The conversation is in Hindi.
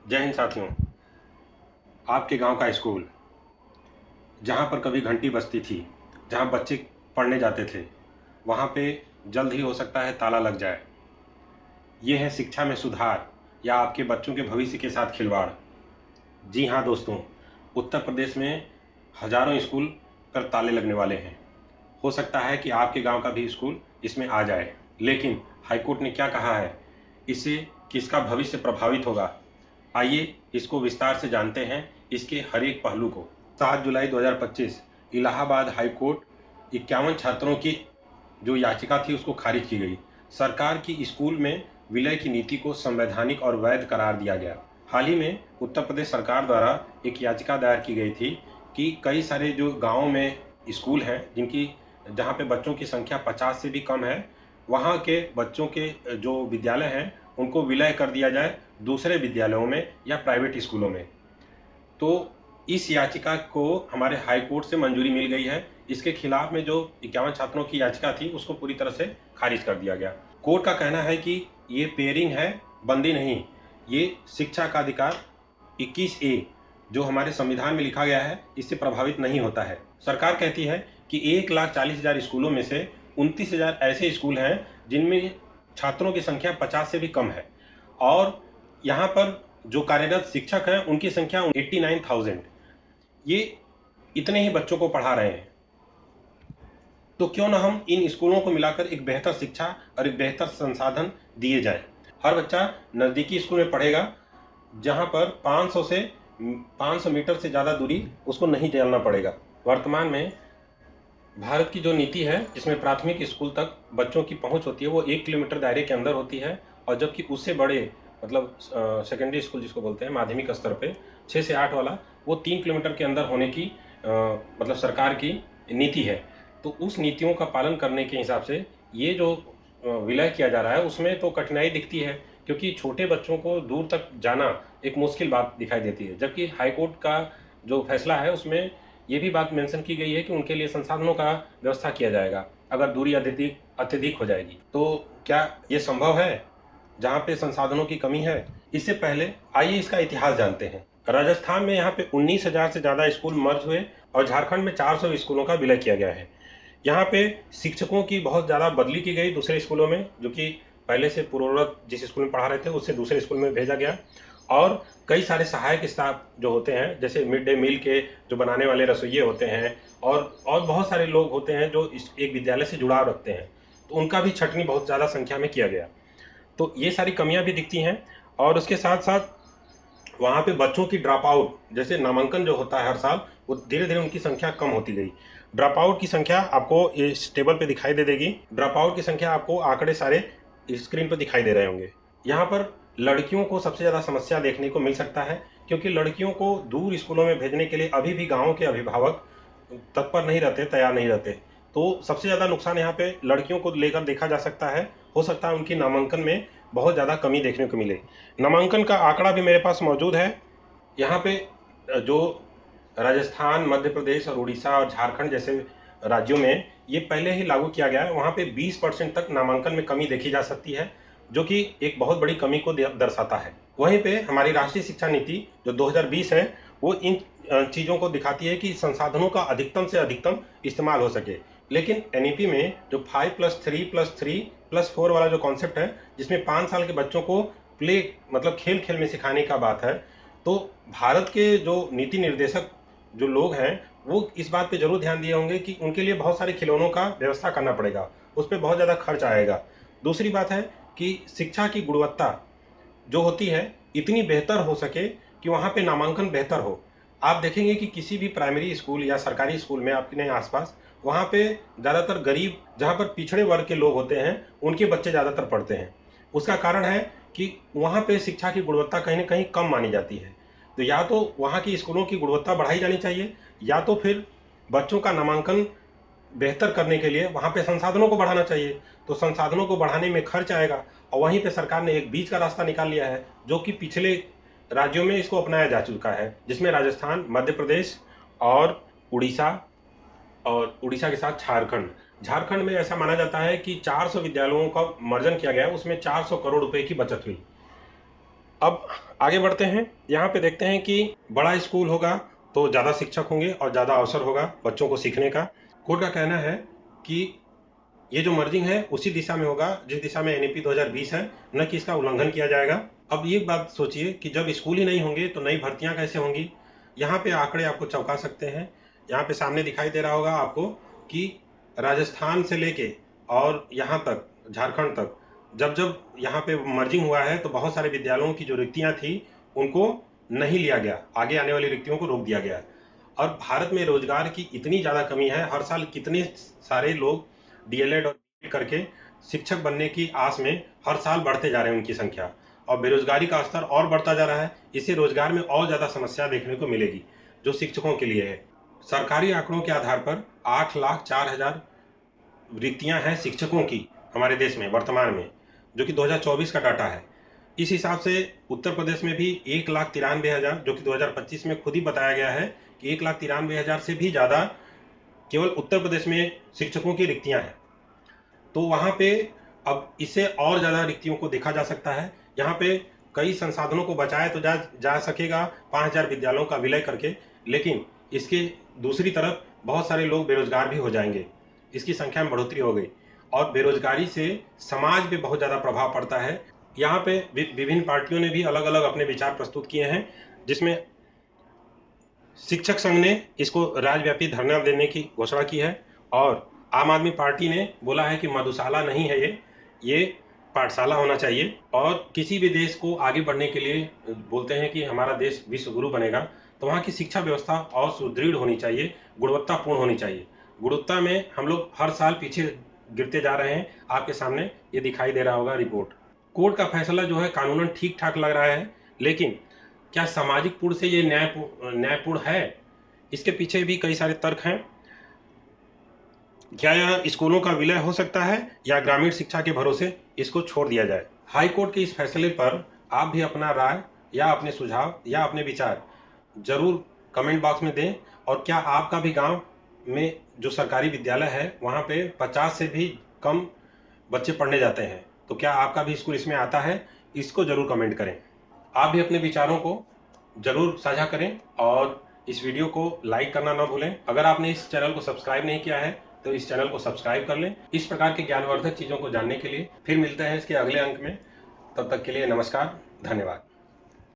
जय हिंद साथियों। आपके गांव का स्कूल जहां पर कभी घंटी बजती थी, जहां बच्चे पढ़ने जाते थे, वहां पे जल्द ही हो सकता है ताला लग जाए। ये है शिक्षा में सुधार या आपके बच्चों के भविष्य के साथ खिलवाड़। जी हाँ दोस्तों, उत्तर प्रदेश में हजारों स्कूल पर ताले लगने वाले हैं। हो सकता है कि आपके गांव का भी स्कूल इसमें आ जाए, लेकिन हाईकोर्ट ने क्या कहा है, इससे किसका भविष्य प्रभावित होगा, आइए इसको विस्तार से जानते हैं, इसके हर एक पहलू को। 7 जुलाई 2025 इलाहाबाद हाई कोर्ट 51 छात्रों की जो याचिका थी उसको खारिज की गई। सरकार की स्कूल में विलय की नीति को संवैधानिक और वैध करार दिया गया। हाल ही में उत्तर प्रदेश सरकार द्वारा एक याचिका दायर की गई थी कि कई सारे जो गाँव में स्कूल हैं जिनकी जहाँ पे बच्चों की संख्या 50 से भी कम है, वहाँ के बच्चों के जो विद्यालय हैं उनको विलय कर दिया जाए दूसरे विद्यालयों में या प्राइवेट स्कूलों में। तो इस याचिका को हमारे हाई कोर्ट से मंजूरी मिल गई है। इसके खिलाफ में जो 51 छात्रों की याचिका थी उसको पूरी तरह से खारिज कर दिया गया। कोर्ट का कहना है कि ये पेयरिंग है, बंदी नहीं। ये शिक्षा का अधिकार 21A जो हमारे संविधान में लिखा गया है इससे प्रभावित नहीं होता है। सरकार कहती है कि 1,40,000 स्कूलों में से 29,000 ऐसे स्कूल हैं जिनमें छात्रों की संख्या 50 से भी कम है, और यहाँ पर जो कार्यरत शिक्षक हैं उनकी संख्या 89,000। ये इतने ही बच्चों को पढ़ा रहे हैं। तो क्यों ना हम इन स्कूलों को मिलाकर एक बेहतर शिक्षा और एक बेहतर संसाधन दिए जाए। हर बच्चा नज़दीकी स्कूल में पढ़ेगा जहाँ पर 500 मीटर से ज़्यादा दूरी उसको नहीं चलना पड़ेगा। वर्तमान में भारत की जो नीति है जिसमें प्राथमिक स्कूल तक बच्चों की पहुंच होती है वो 1 किलोमीटर दायरे के अंदर होती है, और जबकि उससे बड़े मतलब सेकेंडरी स्कूल जिसको बोलते हैं माध्यमिक स्तर पे 6 से 8 वाला वो 3 किलोमीटर के अंदर होने की मतलब सरकार की नीति है। तो उस नीतियों का पालन करने के हिसाब से ये जो विलय किया जा रहा है उसमें तो कठिनाई दिखती है, क्योंकि छोटे बच्चों को दूर तक जाना एक मुश्किल बात दिखाई देती है। जबकि हाईकोर्ट का जो फैसला है उसमें ये भी बात मेंशन की गई है कि उनके लिए संसाधनों का व्यवस्था किया जाएगा अगर दूरी अत्यधिक अत्यधिक हो जाएगी। तो क्या ये संभव है जहाँ पे संसाधनों की कमी है? इससे पहले आइए इसका इतिहास जानते हैं। राजस्थान में यहाँ पे 19,000 से ज़्यादा स्कूल मर्ज हुए और झारखंड में 400 स्कूलों का विलय किया गया है। यहाँ पे शिक्षकों की बहुत ज़्यादा बदली की गई दूसरे स्कूलों में, जो कि पहले से पूर्ववत जिस स्कूल में पढ़ा रहे थे उससे दूसरे स्कूल में भेजा गया। और कई सारे सहायक स्टाफ जो होते हैं, जैसे मिड डे मील के जो बनाने वाले रसोइये होते हैं, और बहुत सारे लोग होते हैं जो इस एक विद्यालय से जुड़ाव रखते हैं, तो उनका भी छंटनी बहुत ज़्यादा संख्या में किया गया। तो ये सारी कमियां भी दिखती हैं। और उसके साथ साथ वहाँ पे बच्चों की ड्रॉप आउट, जैसे नामांकन जो होता है हर साल, वो धीरे धीरे उनकी संख्या कम होती गई। ड्रॉप आउट की संख्या आपको इस टेबल पे दिखाई दे देगी। ड्रॉप आउट की संख्या आपको आंकड़े सारे स्क्रीन पर दिखाई दे रहे होंगे। यहाँ पर लड़कियों को सबसे ज़्यादा समस्या देखने को मिल सकता है, क्योंकि लड़कियों को दूर स्कूलों में भेजने के लिए अभी भी गाँव के अभिभावक तत्पर नहीं रहते, तैयार नहीं रहते। तो सबसे ज़्यादा नुकसान यहाँ पे लड़कियों को लेकर देखा जा सकता है। हो सकता है उनकी नामांकन में बहुत ज़्यादा कमी देखने को मिले। नामांकन का आंकड़ा भी मेरे पास मौजूद है। यहाँ पे जो राजस्थान, मध्य प्रदेश और उड़ीसा और झारखंड जैसे राज्यों में ये पहले ही लागू किया गया है, वहाँ पे 20% तक नामांकन में कमी देखी जा सकती है, जो कि एक बहुत बड़ी कमी को दर्शाता है। वहीं पे हमारी राष्ट्रीय शिक्षा नीति जो 2020 है वो इन चीज़ों को दिखाती है कि संसाधनों का अधिकतम से अधिकतम इस्तेमाल हो सके। लेकिन एनईपी में जो 5+3+3+4 वाला जो कॉन्सेप्ट है, जिसमें 5 साल के बच्चों को प्ले मतलब खेल खेल में सिखाने का बात है, तो भारत के जो नीति निर्देशक जो लोग हैं वो इस बात पे जरूर ध्यान दिए होंगे कि उनके लिए बहुत सारे खिलौनों का व्यवस्था करना पड़ेगा, उस पर बहुत ज़्यादा खर्च आएगा। दूसरी बात है कि शिक्षा की गुणवत्ता जो होती है इतनी बेहतर हो सके कि वहाँ पे नामांकन बेहतर हो। आप देखेंगे कि किसी भी प्राइमरी स्कूल या सरकारी स्कूल में आपके आसपास वहाँ पे ज़्यादातर गरीब, जहाँ पर पिछड़े वर्ग के लोग होते हैं, उनके बच्चे ज़्यादातर पढ़ते हैं। उसका कारण है कि वहाँ पे शिक्षा की गुणवत्ता कहीं ना कहीं कम मानी जाती है। तो या तो वहाँ की स्कूलों की गुणवत्ता बढ़ाई जानी चाहिए, या तो फिर बच्चों का नामांकन बेहतर करने के लिए वहाँ पे संसाधनों को बढ़ाना चाहिए। तो संसाधनों को बढ़ाने में खर्च आएगा, और वहीं पे सरकार ने एक बीच का रास्ता निकाल लिया है जो कि पिछले राज्यों में इसको अपनाया जा चुका है, जिसमें राजस्थान, मध्य प्रदेश और उड़ीसा, और उड़ीसा के साथ झारखंड। झारखंड में ऐसा माना जाता है कि 400 विद्यालयों का मर्जन किया गया, उसमें 400 करोड़ रुपए की बचत हुई। अब आगे बढ़ते हैं। यहाँ पे देखते हैं कि बड़ा स्कूल होगा तो ज़्यादा शिक्षक होंगे और ज़्यादा अवसर होगा बच्चों को सीखने का। कोर्ट का कहना है कि ये जो मर्जिंग है उसी दिशा में होगा जिस दिशा में एनईपी 2020 है, न कि इसका उल्लंघन किया जाएगा। अब ये बात सोचिए कि जब स्कूल ही नहीं होंगे तो नई भर्तियां कैसे होंगी। यहाँ पे आंकड़े आपको चौंका सकते हैं। यहाँ पे सामने दिखाई दे रहा होगा आपको कि राजस्थान से लेके और यहाँ तक झारखंड तक जब जब यहाँ पे मर्जिंग हुआ है तो बहुत सारे विद्यालयों की जो रिक्तियाँ थी उनको नहीं लिया गया, आगे आने वाली रिक्तियों को रोक दिया गया। और भारत में रोजगार की इतनी ज़्यादा कमी है, हर साल कितने सारे लोग डीएलएड और बीएड करके शिक्षक बनने की आस में हर साल बढ़ते जा रहे हैं उनकी संख्या, और बेरोजगारी का स्तर और बढ़ता जा रहा है। इससे रोजगार में और ज़्यादा समस्या देखने को मिलेगी जो शिक्षकों के लिए है। सरकारी आंकड़ों के आधार पर 8,04,000 रिक्तियां हैं शिक्षकों की हमारे देश में वर्तमान में, जो कि 2024 का डाटा है। इस हिसाब से उत्तर प्रदेश में भी 1,93,000, जो कि 2025 में खुद ही बताया गया है कि 1,93,000 से भी ज़्यादा केवल उत्तर प्रदेश में शिक्षकों की रिक्तियां हैं। तो वहाँ पे अब इससे और ज़्यादा रिक्तियों को देखा जा सकता है। यहाँ पे कई संसाधनों को बचाया तो जा सकेगा 5,000 विद्यालयों का विलय करके, लेकिन इसके दूसरी तरफ बहुत सारे लोग बेरोजगार भी हो जाएंगे, इसकी संख्या में बढ़ोतरी हो गई, और बेरोजगारी से समाज पे बहुत ज़्यादा प्रभाव पड़ता है। यहाँ पे विभिन्न पार्टियों ने भी अलग अलग अपने विचार प्रस्तुत किए हैं, जिसमें शिक्षक संघ ने इसको राज्यव्यापी धरना देने की घोषणा की है, और आम आदमी पार्टी ने बोला है कि मधुशाला नहीं है ये पाठशाला होना चाहिए। और किसी भी देश को आगे बढ़ने के लिए बोलते हैं कि हमारा देश विश्व गुरु बनेगा, तो वहाँ की शिक्षा व्यवस्था और सुदृढ़ होनी चाहिए, गुणवत्तापूर्ण होनी चाहिए। गुणवत्ता में हम लोग हर साल पीछे गिरते जा रहे हैं। आपके सामने ये दिखाई दे रहा होगा रिपोर्ट। कोर्ट का फैसला जो है कानूनन ठीक ठाक लग रहा है, लेकिन क्या सामाजिक पूर्ण से ये न्यायपूर्ण है? इसके पीछे भी कई सारे तर्क हैं। क्या यह स्कूलों का विलय हो सकता है या ग्रामीण शिक्षा के भरोसे इसको छोड़ दिया जाए? हाई कोर्ट के इस फैसले पर आप भी अपना राय या अपने सुझाव या अपने विचार जरूर कमेंट बॉक्स में दें। और क्या आपका भी गांव में जो सरकारी विद्यालय है वहां पे 50 से भी कम बच्चे पढ़ने जाते हैं, तो क्या आपका भी स्कूल इसमें आता है? इसको जरूर कमेंट करें। आप भी अपने विचारों को जरूर साझा करें और इस वीडियो को लाइक करना ना भूलें। अगर आपने इस चैनल को सब्सक्राइब नहीं किया है तो इस चैनल को सब्सक्राइब कर लें। इस प्रकार के ज्ञानवर्धक चीज़ों को जानने के लिए फिर मिलते हैं इसके अगले अंक में। तब तक के लिए नमस्कार, धन्यवाद।